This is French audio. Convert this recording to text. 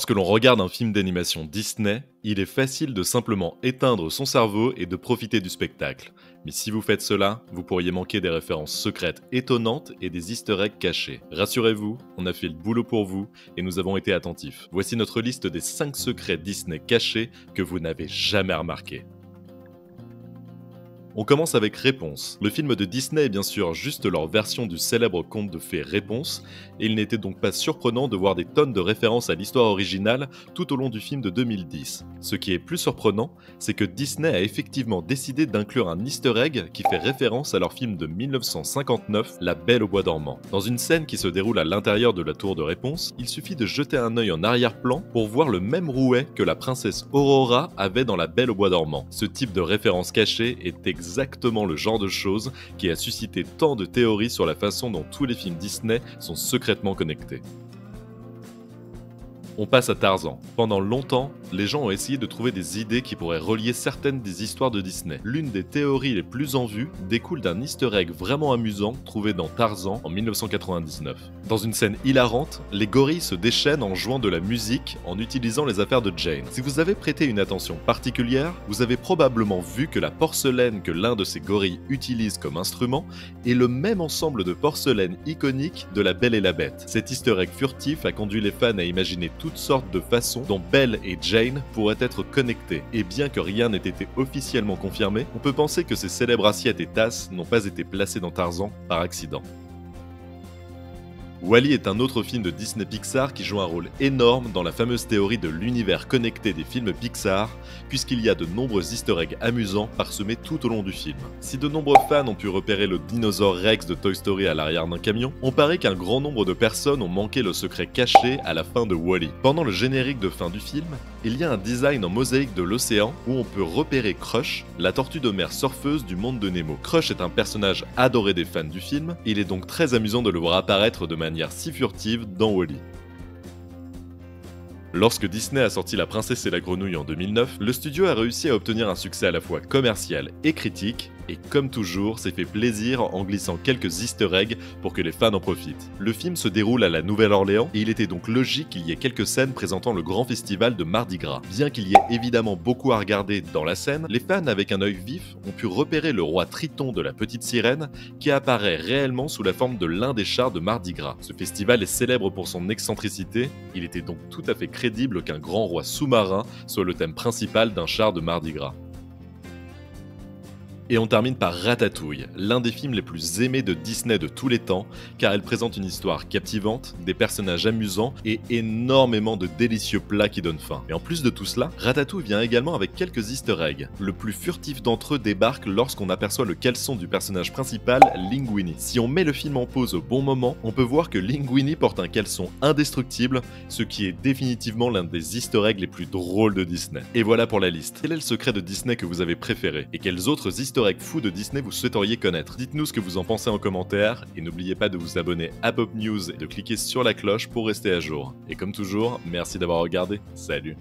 Lorsque l'on regarde un film d'animation Disney, il est facile de simplement éteindre son cerveau et de profiter du spectacle. Mais si vous faites cela, vous pourriez manquer des références secrètes étonnantes et des easter eggs cachés. Rassurez-vous, on a fait le boulot pour vous et nous avons été attentifs. Voici notre liste des 5 secrets Disney cachés que vous n'avez jamais remarqués. On commence avec Réponse. Le film de Disney est bien sûr juste leur version du célèbre conte de fées Réponse, et il n'était donc pas surprenant de voir des tonnes de références à l'histoire originale tout au long du film de 2010. Ce qui est plus surprenant, c'est que Disney a effectivement décidé d'inclure un easter egg qui fait référence à leur film de 1959, La Belle au bois dormant. Dans une scène qui se déroule à l'intérieur de la tour de Réponse, il suffit de jeter un œil en arrière-plan pour voir le même rouet que la princesse Aurora avait dans La Belle au bois dormant. Ce type de référence cachée est exactement le genre de choses qui a suscité tant de théories sur la façon dont tous les films Disney sont secrètement connectés. On passe à Tarzan. Pendant longtemps, les gens ont essayé de trouver des idées qui pourraient relier certaines des histoires de Disney. L'une des théories les plus en vue découle d'un easter egg vraiment amusant trouvé dans Tarzan en 1999. Dans une scène hilarante, les gorilles se déchaînent en jouant de la musique en utilisant les affaires de Jane. Si vous avez prêté une attention particulière, vous avez probablement vu que la porcelaine que l'un de ces gorilles utilise comme instrument est le même ensemble de porcelaine iconique de La Belle et la Bête. Cet easter egg furtif a conduit les fans à imaginer toutes sortes de façons dont Belle et Jane pourraient être connectés. Et bien que rien n'ait été officiellement confirmé, on peut penser que ces célèbres assiettes et tasses n'ont pas été placées dans Tarzan par accident. Wall-E est un autre film de Disney Pixar qui joue un rôle énorme dans la fameuse théorie de l'univers connecté des films Pixar, puisqu'il y a de nombreux easter eggs amusants parsemés tout au long du film. Si de nombreux fans ont pu repérer le dinosaure Rex de Toy Story à l'arrière d'un camion, on paraît qu'un grand nombre de personnes ont manqué le secret caché à la fin de Wall-E. Pendant le générique de fin du film, il y a un design en mosaïque de l'océan où on peut repérer Crush, la tortue de mer surfeuse du monde de Nemo. Crush est un personnage adoré des fans du film, et il est donc très amusant de le voir apparaître de manière si furtive dans Wall-E. Lorsque Disney a sorti La Princesse et la Grenouille en 2009, le studio a réussi à obtenir un succès à la fois commercial et critique, et comme toujours, s'est fait plaisir en glissant quelques easter eggs pour que les fans en profitent. Le film se déroule à la Nouvelle-Orléans, et il était donc logique qu'il y ait quelques scènes présentant le grand festival de Mardi Gras. Bien qu'il y ait évidemment beaucoup à regarder dans la scène, les fans avec un œil vif ont pu repérer le roi Triton de la Petite Sirène, qui apparaît réellement sous la forme de l'un des chars de Mardi Gras. Ce festival est célèbre pour son excentricité, il était donc tout à fait crédible qu'un grand roi sous-marin soit le thème principal d'un char de Mardi Gras. Et on termine par Ratatouille, l'un des films les plus aimés de Disney de tous les temps, car elle présente une histoire captivante, des personnages amusants et énormément de délicieux plats qui donnent faim. Et en plus de tout cela, Ratatouille vient également avec quelques easter eggs. Le plus furtif d'entre eux débarque lorsqu'on aperçoit le caleçon du personnage principal, Linguini. Si on met le film en pause au bon moment, on peut voir que Linguini porte un caleçon indestructible, ce qui est définitivement l'un des easter eggs les plus drôles de Disney. Et voilà pour la liste. Quel est le secret de Disney que vous avez préféré? Et quels autres easter eggs fous de Disney vous souhaiteriez connaître? Dites-nous ce que vous en pensez en commentaire et n'oubliez pas de vous abonner à Pop News et de cliquer sur la cloche pour rester à jour. Et comme toujours, merci d'avoir regardé. Salut!